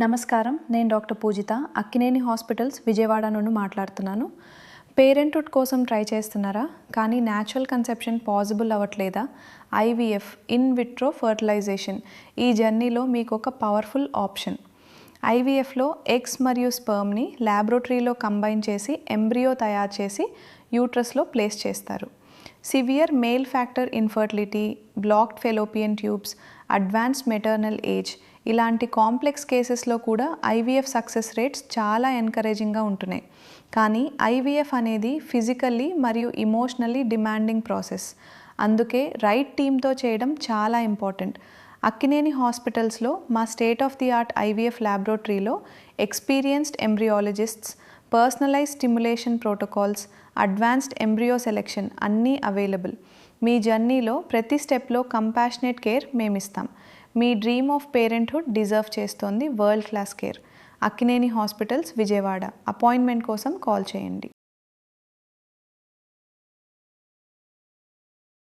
నమస్కారం, నేను doctor Pujitha, Akkineni hospitals Vijayawada నుండి మాట్లాడుతున్నాను. పేరెంట్హుడ్ కోసం ట్రై చేస్తున్నారా? కానీ న్యాచురల్ కన్సెప్షన్ పాసిబుల్ అవ్వట్లేదా? ఐవీఎఫ్, ఇన్ విట్రో ఫర్టిలైజేషన్, ఈ జర్నీలో మీకు ఒక పవర్ఫుల్ ఆప్షన్. ఐవీఎఫ్లో ఎగ్స్ మరియు స్పర్మ్ని ల్యాబొరేటరీలో కంబైన్ చేసి ఎంబ్రియో తయారు చేసి యూట్రస్లో ప్లేస్ చేస్తారు. Severe male factor infertility, blocked fallopian tubes, advanced maternal age ఇలాంటి కాంప్లెక్స్ కేసెస్లో కూడా ఐవీఎఫ్ సక్సెస్ రేట్స్ చాలా ఎంకరేజింగ్గా ఉంటున్నాయి. కానీ ఐవీఎఫ్ అనేది ఫిజికల్లీ మరియు ఇమోషనల్లీ డిమాండింగ్ ప్రాసెస్. అందుకే రైట్ టీమ్తో చేయడం చాలా ఇంపార్టెంట్. అక్కినేని హాస్పిటల్స్లో మా state of the art IVF ల్యాబొరేటరీలో experienced embryologists, personalise stimulation protocols, advanced embryo selection అన్నీ అవైలబుల్. మీ జర్నీలో ప్రతి స్టెప్లో కంపాషనేట్ కేర్ మేమిస్తాం. మీ డ్రీమ్ ఆఫ్ పేరెంట్హుడ్ డిజర్వ్ చేస్తోంది world class care. Akkineni hospitals Vijayawada. Appointment కోసం కాల్ చేయండి.